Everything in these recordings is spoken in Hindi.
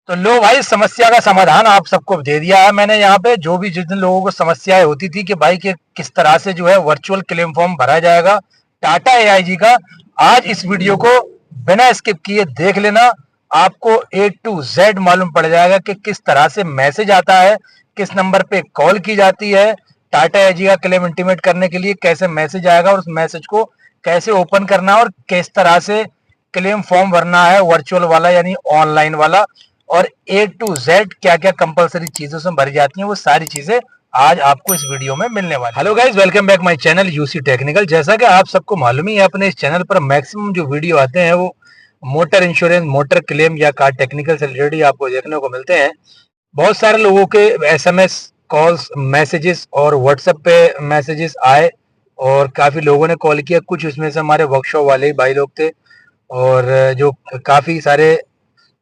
तो लो भाई, समस्या का समाधान आप सबको दे दिया है मैंने यहाँ पे। जो भी जिन लोगों को समस्याएं होती थी कि भाई के किस तरह से जो है वर्चुअल क्लेम फॉर्म भरा जाएगा टाटा एआईजी का, आज इस वीडियो को बिना स्किप किए देख लेना। आपको ए टू जेड मालूम पड़ जाएगा कि किस तरह से मैसेज आता है, किस नंबर पे कॉल की जाती है, टाटा एआईजी का क्लेम इंटीमेट करने के लिए कैसे मैसेज आएगा और उस मैसेज को कैसे ओपन करना है और किस तरह से क्लेम फॉर्म भरना है वर्चुअल वाला यानी ऑनलाइन वाला, और ए टू जेड क्या क्या कंपलसरी चीजें उसमें भरी जाती हैं, वो सारी चीजें आज आपको इस वीडियो में मिलने वाली। Hello guys, welcome back my channel UC technical. जैसा कि आप सबको मालूम ही है, अपने इस चैनल पर मैक्सिमम जो वीडियो आते हैं वो मोटर इंश्योरेंस, मोटर क्लेम या कार टेक्निकल से रिलेटेड आपको देखने को मिलते हैं। बहुत सारे लोगों के एसएमएस कॉल्स, मैसेजेस और व्हाट्सएप पे मैसेजेस आए और काफी लोगों ने कॉल किया। कुछ उसमें से हमारे वर्कशॉप वाले भाई लोग थे और जो काफी सारे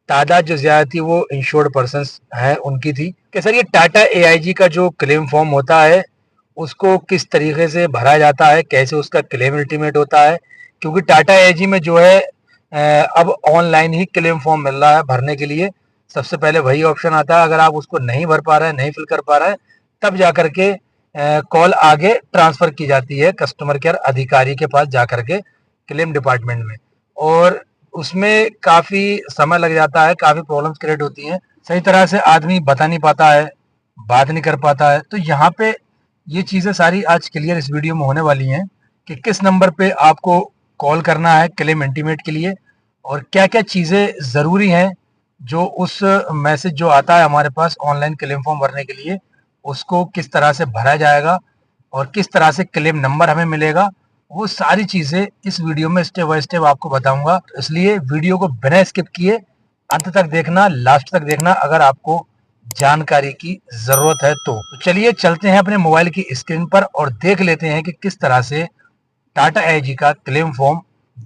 तादाद जो ज्यादा थी वो इंश्योर्ड पर्सन्स हैं उनकी थी कि सर ये टाटा एआईजी का जो क्लेम फॉर्म होता है उसको किस तरीके से भरा जाता है, कैसे उसका क्लेम अल्टीमेट होता है। क्योंकि टाटा एआईजी में जो है अब ऑनलाइन ही क्लेम फॉर्म मिल रहा है भरने के लिए। सबसे पहले वही ऑप्शन आता है, अगर आप उसको नहीं भर पा रहे हैं, नहीं फिल कर पा रहे हैं, तब जा करके कॉल आगे ट्रांसफर की जाती है कस्टमर केयर अधिकारी के पास जा करके क्लेम डिपार्टमेंट में। और उसमें काफी समय लग जाता है, काफी प्रॉब्लम्स क्रिएट होती हैं, सही तरह से आदमी बता नहीं पाता है, बात नहीं कर पाता है। तो यहाँ पे ये चीजें सारी आज क्लियर इस वीडियो में होने वाली हैं कि किस नंबर पे आपको कॉल करना है क्लेम इंटीमेट के लिए और क्या क्या चीजें जरूरी हैं जो उस मैसेज जो आता है हमारे पास ऑनलाइन क्लेम फॉर्म भरने के लिए उसको किस तरह से भरा जाएगा और किस तरह से क्लेम नंबर हमें मिलेगा। वो सारी चीजें इस वीडियो में स्टेप बाय स्टेप आपको बताऊंगा, इसलिए वीडियो को बिना स्किप किए अंत तक देखना, लास्ट तक देखना अगर आपको जानकारी की जरूरत है तो चलिए चलते हैं अपने मोबाइल की स्क्रीन पर और देख लेते हैं कि किस तरह से टाटा एआईजी का क्लेम फॉर्म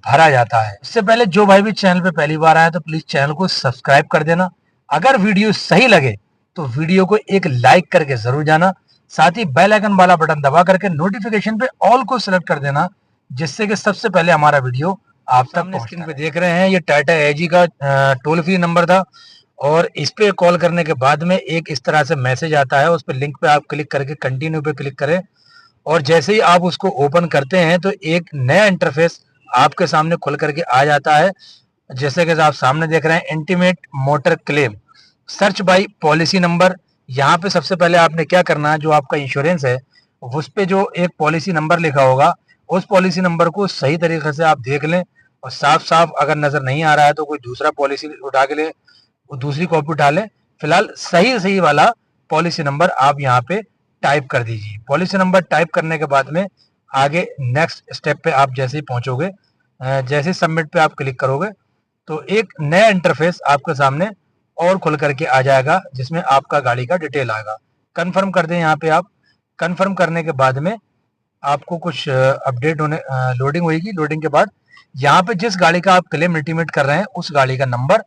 भरा जाता है। इससे पहले जो भाई भी चैनल पे पहली बार आया तो प्लीज चैनल को सब्सक्राइब कर देना। अगर वीडियो सही लगे तो वीडियो को एक लाइक करके जरूर जाना, साथ ही बेल आइकन वाला बटन दबा करके नोटिफिकेशन पे ऑल को सिलेक्ट कर देना, जिससे कि सबसे पहले हमारा वीडियो आप तक स्क्रीन पे देख रहे हैं। ये टाटा एआईजी का टोल फ्री नंबर था और इस पे कॉल करने के बाद में एक इस तरह से मैसेज आता है, उस पर लिंक पे आप क्लिक करके कंटिन्यू पे क्लिक करें और जैसे ही आप उसको ओपन करते हैं तो एक नया इंटरफेस आपके सामने खुल करके आ जाता है। जैसे कि आप सामने देख रहे हैं, intimate motor claim search by policy number. यहाँ पे सबसे पहले आपने क्या करना है, जो आपका इंश्योरेंस है उस पे जो एक पॉलिसी नंबर लिखा होगा उस पॉलिसी नंबर को सही तरीके से आप देख लें और साफ साफ अगर नजर नहीं आ रहा है तो कोई दूसरा पॉलिसी उठा के ले, दूसरी कॉपी उठा लें। फिलहाल सही सही वाला पॉलिसी नंबर आप यहाँ पे टाइप कर दीजिए। पॉलिसी नंबर टाइप करने के बाद में आगे नेक्स्ट स्टेप पे आप जैसे ही पहुंचोगे, जैसे सबमिट पे आप क्लिक करोगे तो एक नया इंटरफेस आपके सामने और खुल करके आ जाएगा जिसमें आपका गाड़ी का डिटेल आएगा। कंफर्म कर दें यहाँ पे आप। कंफर्म करने के बाद में आपको कुछ अपडेट होने, लोडिंग होगी। लोडिंग के बाद यहाँ पे जिस गाड़ी का आप क्लेम अल्टीमेट कर रहे हैं उस गाड़ी का नंबर,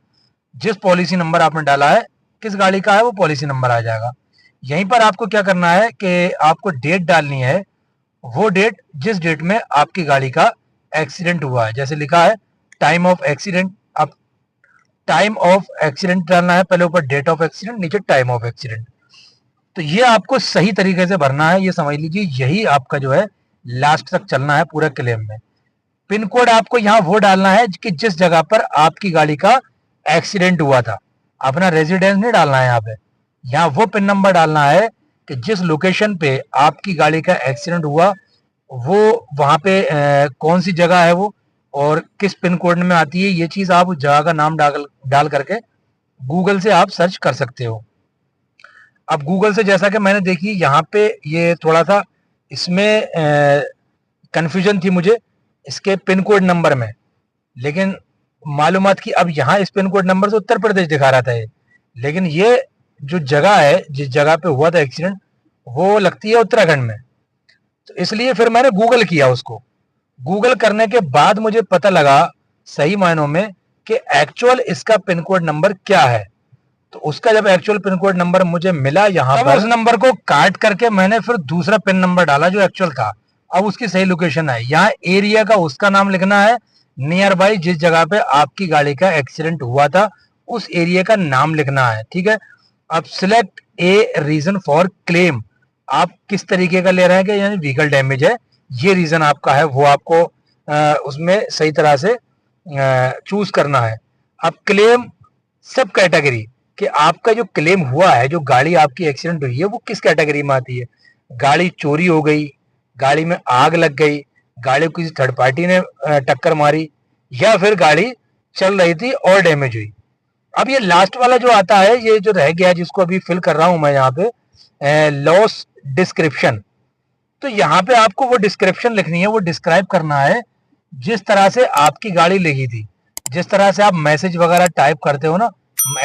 जिस पॉलिसी नंबर आपने डाला है, किस गाड़ी का है वो पॉलिसी नंबर आ जाएगा। यहीं पर आपको क्या करना है कि आपको डेट डालनी है, वो डेट जिस डेट में आपकी गाड़ी का एक्सीडेंट हुआ है। जैसे लिखा है टाइम ऑफ एक्सीडेंट, अब टाइम ऑफ एक्सीडेंट डालना है, पहले ऊपर डेट ऑफ एक्सीडेंट, नीचे टाइम ऑफ एक्सीडेंट। तो ये आपको सही तरीके से भरना है, ये समझ लीजिए यही आपका जो है लास्ट तक चलना है पूरा क्लेम में। पिन कोड आपको यहाँ वो डालना है कि जिस जगह पर आपकी गाड़ी का एक्सीडेंट हुआ था। अपना रेजिडेंस नहीं डालना है यहाँ पे, यहाँ वो पिन नंबर डालना है कि जिस लोकेशन पे आपकी गाड़ी का एक्सीडेंट हुआ वो वहां पे कौन सी जगह है वो और किस पिन कोड में आती है। ये चीज आप उस जगह का नाम डाल करके गूगल से आप सर्च कर सकते हो। अब गूगल से जैसा कि मैंने देखी यहाँ पे ये थोड़ा सा इसमें कंफ्यूजन थी मुझे इसके पिन कोड नंबर में, लेकिन मालूमात की अब यहाँ इस पिन कोड नंबर से उत्तर प्रदेश दिखा रहा था ये, लेकिन ये जो जगह है जिस जगह पे हुआ था एक्सीडेंट वो लगती है उत्तराखंड में। तो इसलिए फिर मैंने गूगल किया उसको। गूगल करने के बाद मुझे पता लगा सही मायनों में कि एक्चुअल इसका पिन कोड नंबर क्या है। तो उसका जब एक्चुअल पिन कोड नंबर मुझे मिला यहाँ पर, उस नंबर को काट करके मैंने फिर दूसरा पिन नंबर डाला जो एक्चुअल था। अब उसकी सही लोकेशन है, यहाँ एरिया का उसका नाम लिखना है, नियर बाई जिस जगह पे आपकी गाड़ी का एक्सीडेंट हुआ था उस एरिया का नाम लिखना है। ठीक है, अब select a reason for claim, आप किस तरीके का ले रहे हैं कि यानी व्हीकल डैमेज है, ये रीजन आपका है, वो आपको उसमें सही तरह से चूज करना है। अब क्लेम सब कैटेगरी, कि आपका जो क्लेम हुआ है, जो गाड़ी आपकी एक्सीडेंट हुई है, वो किस कैटेगरी में आती है। गाड़ी चोरी हो गई, गाड़ी में आग लग गई, गाड़ी को किसी थर्ड पार्टी ने टक्कर मारी, या फिर गाड़ी चल रही थी और डैमेज हुई। अब ये लास्ट वाला जो आता है, ये जो रह गया, जिसको अभी फिल कर रहा हूं मैं यहाँ पे, लॉस डिस्क्रिप्शन। तो यहाँ पे आपको वो डिस्क्रिप्शन लिखनी है, वो डिस्क्राइब करना है जिस तरह से आपकी गाड़ी लिखी थी, जिस तरह से आप मैसेज वगैरह टाइप करते हो ना,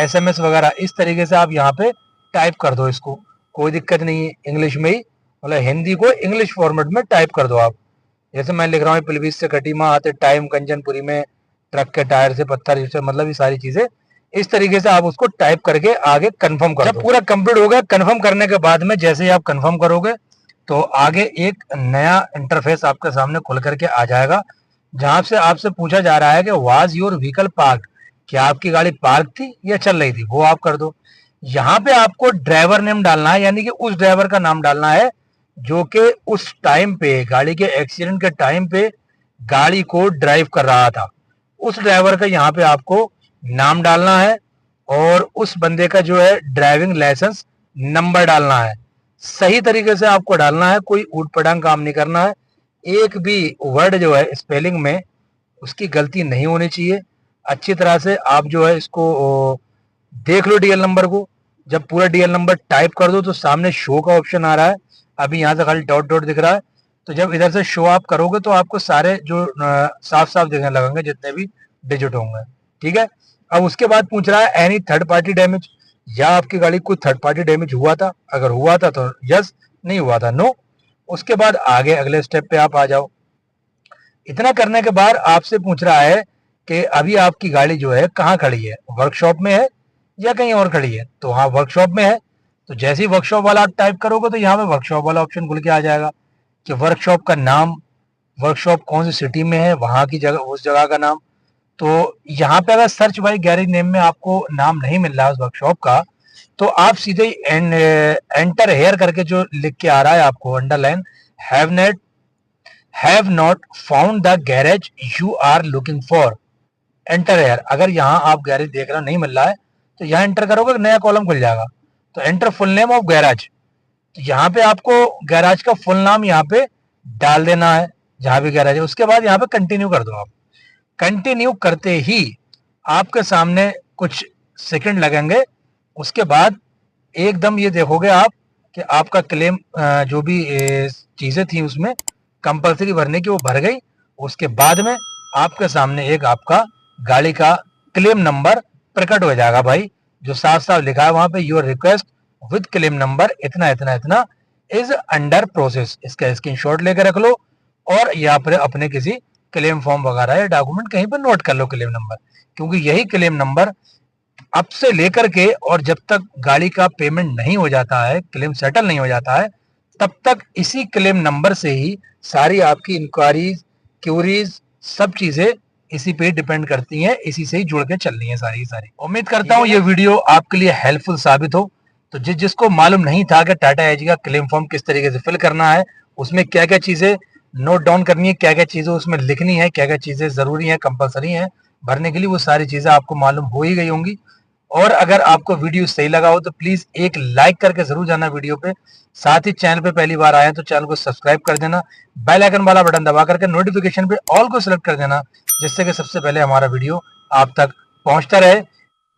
SMS वगैरह, इस तरीके से आप यहाँ पे टाइप कर दो इसको, कोई दिक्कत नहीं है। इंग्लिश में ही, मतलब हिंदी को इंग्लिश फॉर्मेट में टाइप कर दो आप। जैसे मैं लिख रहा हूँ, पिलवीस से कटी माँ आते टाइम कंचनपुरी में ट्रक के टायर से पत्थर, मतलब ये सारी चीजें इस तरीके से आप उसको टाइप करके आगे कंफर्म कर दो। जब पूरा कंप्लीट हो गया, कंफर्म करने के बाद में जैसे ही आप कंफर्म करोगे तो आगे एक नया इंटरफेस आपके सामने खुल करके आ जाएगा, जहां से आपसे पूछा जा रहा है कि वाज योर व्हीकल पार्क, क्या आपकी गाड़ी पार्क थी या चल रही थी, वो आप कर दो। यहाँ पे आपको ड्राइवर नेम डालना है, यानी कि उस ड्राइवर का नाम डालना है जो कि उस टाइम पे, गाड़ी के एक्सीडेंट के टाइम पे गाड़ी को ड्राइव कर रहा था। उस ड्राइवर का यहाँ पे आपको नाम डालना है, और उस बंदे का जो है ड्राइविंग लाइसेंस नंबर डालना है। सही तरीके से आपको डालना है, कोई ऊट पटांग काम नहीं करना है। एक भी वर्ड जो है स्पेलिंग में उसकी गलती नहीं होनी चाहिए। अच्छी तरह से आप जो है इसको देख लो डीएल नंबर को। जब पूरा डीएल नंबर टाइप कर दो तो सामने शो का ऑप्शन आ रहा है, अभी यहाँ से खाली डॉट डॉट दिख रहा है। तो जब इधर से शो आप करोगे तो आपको सारे जो साफ साफ दिखने लगेंगे, जितने भी डिजिट होंगे। ठीक है, अब उसके बाद पूछ रहा है एनी थर्ड पार्टी डैमेज, या आपकी गाड़ी कोई थर्ड पार्टी डैमेज हुआ था, अगर हुआ था तो यस, नहीं हुआ था नो। उसके बाद आगे अगले स्टेप पे आप आ जाओ। इतना करने के बाद आपसे पूछ रहा है कि अभी आपकी गाड़ी जो है कहाँ खड़ी है, वर्कशॉप में है या कहीं और खड़ी है। तो हाँ, वर्कशॉप में है। तो जैसे ही वर्कशॉप वाला आप टाइप करोगे तो यहाँ पे वर्कशॉप वाला ऑप्शन खुल के आ जाएगा, कि वर्कशॉप का नाम, वर्कशॉप कौन सी सिटी में है, वहां की जगह, उस जगह का नाम। तो यहाँ पे अगर सर्च बाई गैरेज नेम में आपको नाम नहीं मिल रहा है उस वर्कशॉप का, तो आप सीधे एंटर हेयर करके जो लिख के आ रहा है आपको underline, have not found the garage you are looking for, enter here. अगर यहाँ आप गैरेज देख रहे हो नहीं मिल रहा है तो यहाँ एंटर करोगे, नया कॉलम खुल जाएगा। तो enter full name of garage, तो यहाँ पे आपको गैराज का फुल नाम यहाँ पे डाल देना है, जहां भी गैराज है। उसके बाद यहाँ पे कंटिन्यू कर दो आप। कंटिन्यू करते ही आपके सामने कुछ सेकंड लगेंगे, उसके बाद एकदम ये देखोगे आप कि आपका क्लेम जो भी चीजें थी उसमें कंपलसरी भरने की, वो भर गई। उसके बाद में आपके सामने एक आपका गाड़ी का क्लेम नंबर प्रकट हो जाएगा भाई, जो साफ साफ लिखा है वहां पे, your request with claim number इतना इतना इतना इज अंडर प्रोसेस। इसका स्क्रीनशॉट लेकर रख लो, और यहाँ पर अपने किसी क्लेम फॉर्म वगैरह या डॉक्यूमेंट कहीं पर नोट कर लो क्लेम नंबर, क्योंकि यही क्लेम नंबर अब से लेकर के और जब तक गाड़ी का पेमेंट नहीं हो जाता है, क्लेम सेटल नहीं हो जाता है, तब तक इसी क्लेम नंबर से ही सारी आपकी इंक्वायरीज, क्यूरीज, सब चीजें इसी पे डिपेंड करती हैं, इसी से ही जुड़ के चल रही है सारी सारी। उम्मीद करता हूँ ये वीडियो आपके लिए हेल्पफुल साबित हो। तो जिसको मालूम नहीं था कि टाटा एजी का क्लेम फॉर्म किस तरीके से फिल करना है, उसमें क्या क्या चीजें नोट डाउन करनी है, क्या क्या चीजें उसमें लिखनी है, क्या क्या चीजें जरूरी है, कंपलसरी है भरने के लिए, वो सारी चीजें आपको मालूम हो ही गई होंगी। और अगर आपको वीडियो सही लगा हो तो प्लीज एक लाइक करके जरूर जाना वीडियो पे। साथ ही चैनल पे पहली बार आए हैं तो चैनल को सब्सक्राइब कर देना, बेल आइकन वाला बटन दबा करके नोटिफिकेशन पे ऑल को सिलेक्ट कर देना, जिससे कि सबसे पहले हमारा वीडियो आप तक पहुंचता रहे।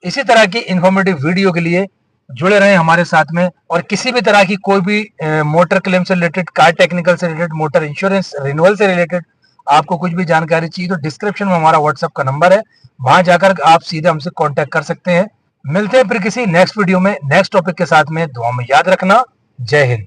इसी तरह की इंफॉर्मेटिव वीडियो के लिए जुड़े रहें हमारे साथ में। और किसी भी तरह की कोई भी मोटर क्लेम से रिलेटेड, कार टेक्निकल से रिलेटेड, मोटर इंश्योरेंस रिन्यूअल से रिलेटेड आपको कुछ भी जानकारी चाहिए तो डिस्क्रिप्शन में हमारा व्हाट्सएप का नंबर है, वहां जाकर आप सीधे हमसे कांटेक्ट कर सकते हैं। मिलते हैं फिर किसी नेक्स्ट वीडियो में नेक्स्ट टॉपिक के साथ में। दुआ में याद रखना। जय हिंद।